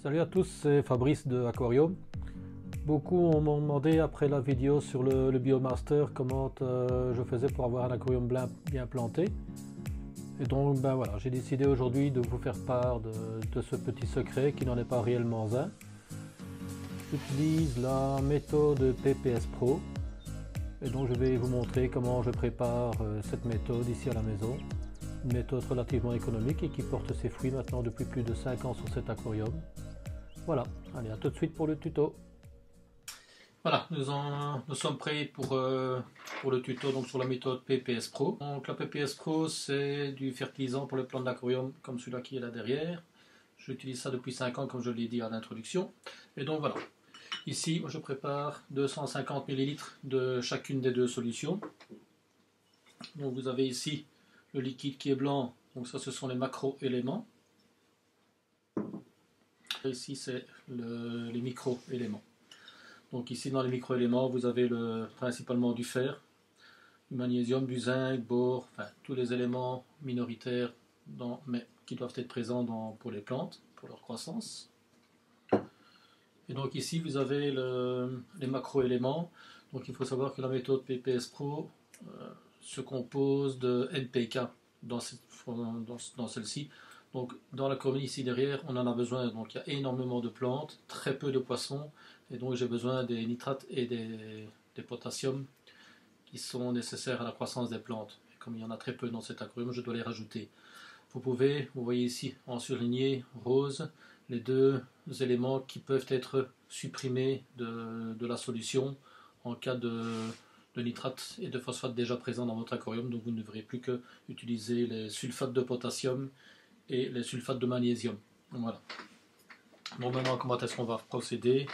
Salut à tous, c'est Fabrice de Aquarium. Beaucoup m'ont demandé après la vidéo sur le Biomaster comment je faisais pour avoir un aquarium bien planté. Et donc voilà, j'ai décidé aujourd'hui de vous faire part de ce petit secret qui n'en est pas réellement un. J'utilise la méthode PPS Pro et donc je vais vous montrer comment je prépare cette méthode ici à la maison. Une méthode relativement économique et qui porte ses fruits maintenant depuis plus de 5 ans sur cet aquarium. Voilà, allez, à tout de suite pour le tuto. Voilà, nous sommes prêts pour le tuto donc, sur la méthode PPS Pro. Donc la PPS Pro, c'est du fertilisant pour les plantes d'aquarium comme celui-là qui est là derrière. J'utilise ça depuis 5 ans comme je l'ai dit à l'introduction. Et donc voilà, ici je prépare 250 ml de chacune des deux solutions. Donc vous avez ici le liquide qui est blanc, donc ça ce sont les macro-éléments. Ici c'est les micro-éléments. Donc ici dans les micro-éléments vous avez principalement du fer, du magnésium, du zinc, bore, enfin tous les éléments minoritaires mais qui doivent être présents pour les plantes, pour leur croissance. Et donc ici vous avez les macro-éléments. Donc il faut savoir que la méthode PPS Pro se compose de NPK dans celle-ci. Donc dans la colonne ici derrière, on en a besoin. Donc il y a énormément de plantes, très peu de poissons, et donc j'ai besoin des nitrates et des potassiums qui sont nécessaires à la croissance des plantes. Et comme il y en a très peu dans cet aquarium, je dois les rajouter. Vous voyez ici en surligné rose les deux éléments qui peuvent être supprimés de la solution en cas de nitrate et de phosphate déjà présents dans votre aquarium. Donc vous ne devrez plus que utiliser les sulfates de potassium et les sulfates de magnésium. Voilà. Bon, maintenant comment est-ce qu'on va procéder?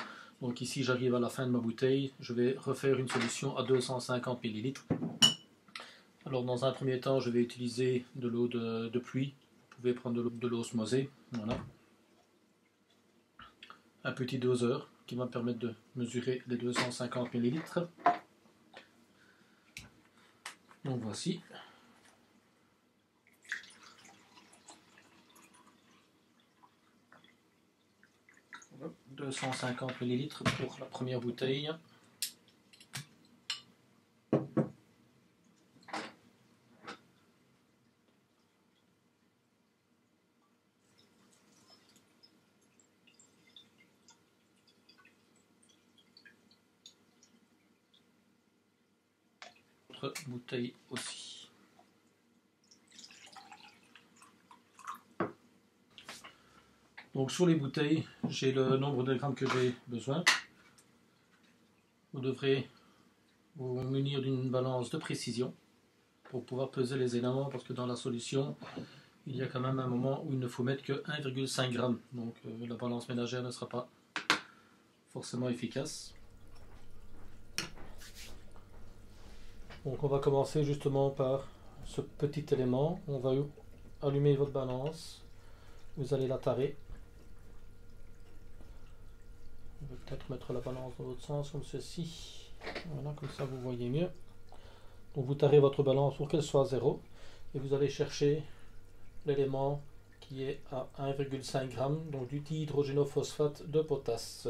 Donc ici j'arrive à la fin de ma bouteille, je vais refaire une solution à 250 ml. Alors dans un premier temps je vais utiliser de l'eau de pluie, vous pouvez prendre de l'eau osmosée, voilà. Un petit doseur qui va me permettre de mesurer les 250 ml. Donc voici. Hop, 250 ml pour la première bouteille. Autre bouteille aussi. Donc sur les bouteilles, j'ai le nombre de grammes que j'ai besoin. Vous devrez vous munir d'une balance de précision pour pouvoir peser les éléments, parce que dans la solution, il y a quand même un moment où il ne faut mettre que 1,5 g. Donc la balance ménagère ne sera pas forcément efficace. Donc on va commencer justement par ce petit élément. On va allumer votre balance. Vous allez la tarer. Je vais peut-être mettre la balance dans l'autre sens comme ceci. Voilà, comme ça vous voyez mieux. Donc vous tarez votre balance pour qu'elle soit 0 et vous allez chercher l'élément qui est à 1,5 g, donc du dihydrogénophosphate de potasse.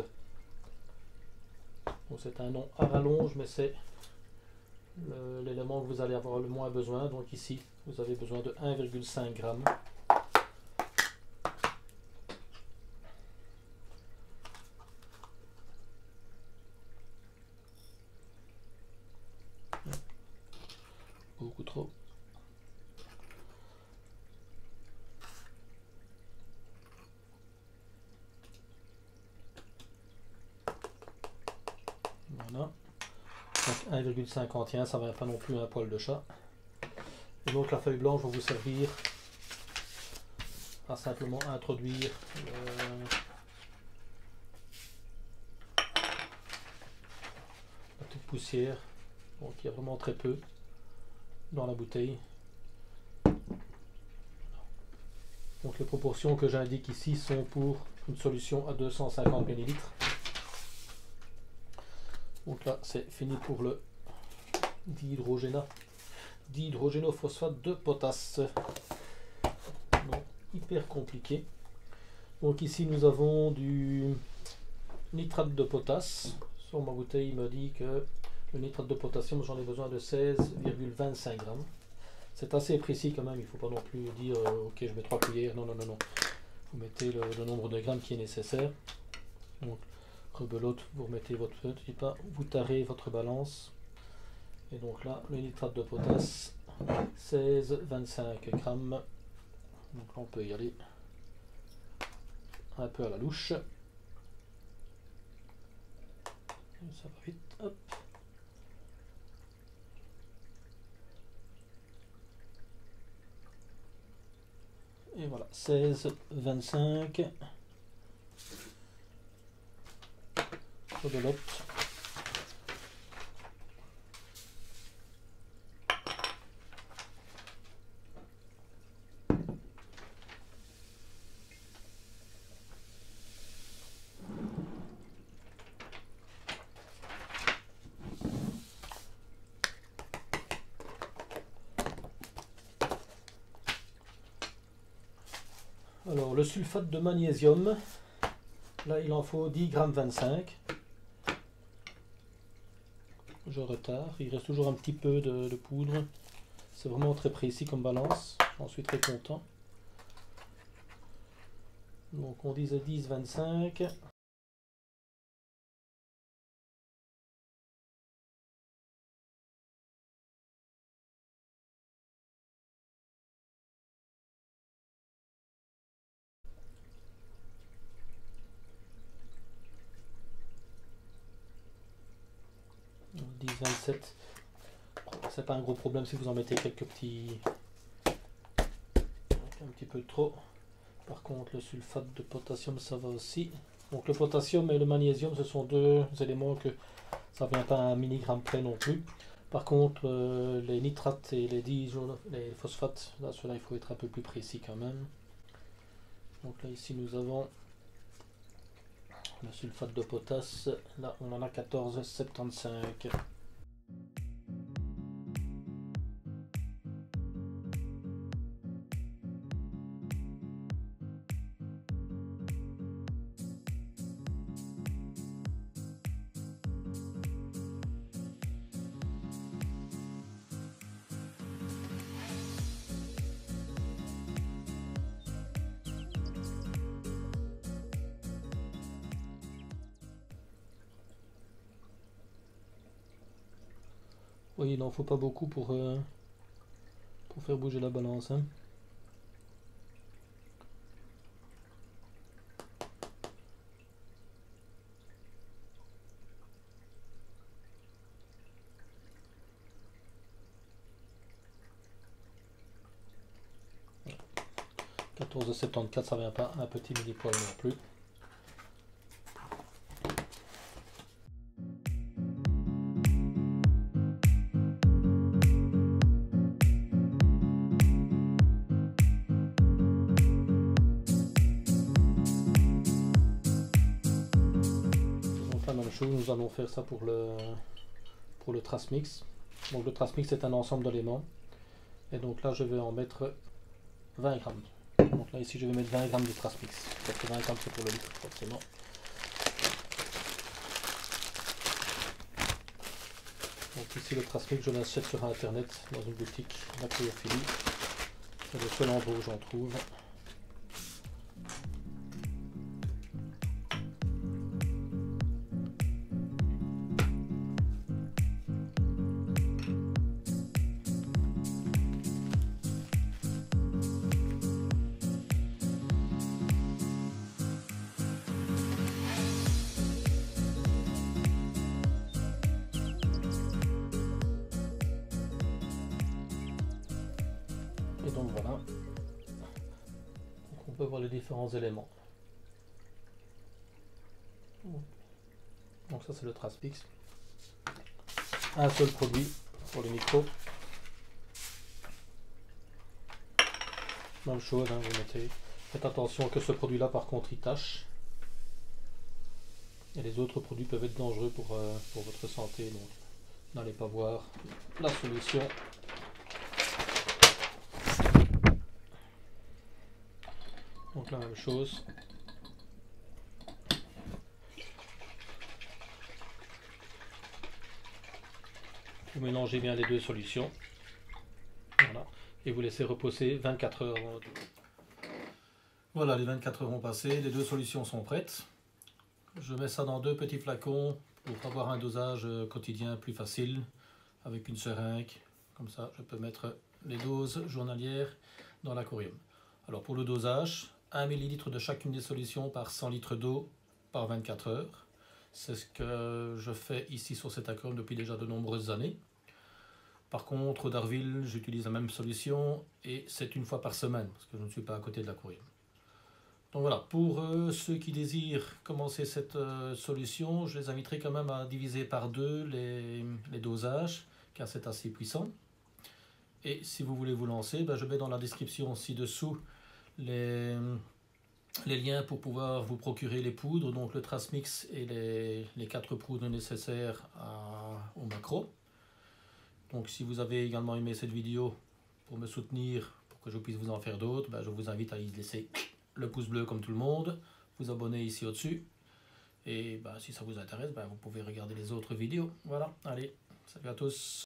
Donc c'est un nom à rallonge, mais c'est l'élément que vous allez avoir le moins besoin. Donc ici vous avez besoin de 1,5 g. Beaucoup trop. Voilà. Donc 1,51, ça ne va pas non plus un poil de chat. Et donc la feuille blanche va vous servir à simplement introduire la petite poussière. Donc il y a vraiment très peu dans la bouteille. Donc les proportions que j'indique ici sont pour une solution à 250 ml. Donc là c'est fini pour le dihydrogénophosphate de potasse. Donc hyper compliqué. Donc ici nous avons du nitrate de potasse. Sur ma bouteille il me dit que le nitrate de potassium j'en ai besoin de 16,25 grammes. C'est assez précis quand même, il ne faut pas non plus dire ok je mets 3 cuillères, non. Vous mettez le nombre de grammes qui est nécessaire. Donc rebelote, vous remettez votre petit pas, vous tarez votre balance. Et donc là le nitrate de potasse 16,25 grammes. Donc là on peut y aller un peu à la louche. Ça va vite, hop. Et voilà, 16,25. Rebelote. Alors le sulfate de magnésium, là il en faut 10,25 g. Je retarde, il reste toujours un petit peu de poudre. C'est vraiment très précis comme balance, j'en suis très content. Donc on disait 10,25. Donc 10,27. C'est pas un gros problème si vous en mettez quelques petits, un petit peu trop. Par contre le sulfate de potassium ça va aussi. Donc le potassium et le magnésium ce sont deux éléments que ça vient pas à un milligramme près non plus. Par contre les nitrates et les phosphates, là ceux-là il faut être un peu plus précis quand même. Donc là ici nous avons le sulfate de potasse, là on en a 14,75. Oui, il n'en faut pas beaucoup pour faire bouger la balance. Hein. Voilà. 14,74, ça ne vient pas un petit mini-poil non plus. Même chose, nous allons faire ça pour le Trasmix. Donc le Trasmix est un ensemble d'éléments et donc là je vais en mettre 20 grammes. Donc là ici je vais mettre 20 grammes de Trasmix parce que 20 grammes c'est pour le litre forcément. Donc ici le Trasmix je l'achète sur internet dans une boutique la cryophilie. C'est le seul endroit où j'en trouve. Et donc voilà, donc on peut voir les différents éléments. Donc ça c'est le Trasmix. Un seul produit pour les micros. Même chose, hein, vous mettez. Faites attention que ce produit là par contre il tâche. Et les autres produits peuvent être dangereux pour votre santé, donc n'allez pas voir la solution. Donc la même chose, Vous mélangez bien les deux solutions. Voilà. Et vous laissez reposer 24 heures avant. Voilà, les 24 heures ont passé, les deux solutions sont prêtes. Je mets ça dans deux petits flacons pour avoir un dosage quotidien plus facile avec une seringue. Comme ça, je peux mettre les doses journalières dans l'aquarium. Alors pour le dosage, 1 ml de chacune des solutions par 100 litres d'eau par 24 heures. C'est ce que je fais ici sur cet aquarium depuis déjà de nombreuses années. Par contre, au Darville, j'utilise la même solution et c'est une fois par semaine parce que je ne suis pas à côté de l'aquarium. Donc voilà, pour ceux qui désirent commencer cette solution, je les inviterai quand même à diviser par deux les dosages car c'est assez puissant. Et si vous voulez vous lancer, je mets dans la description ci-dessous les liens pour pouvoir vous procurer les poudres, donc le Trasmix et les 4 poudres nécessaires au macro. Donc si vous avez également aimé cette vidéo, pour me soutenir, pour que je puisse vous en faire d'autres, je vous invite à y laisser le pouce bleu comme tout le monde, vous abonner ici au-dessus. Et si ça vous intéresse, vous pouvez regarder les autres vidéos. Voilà, allez, salut à tous.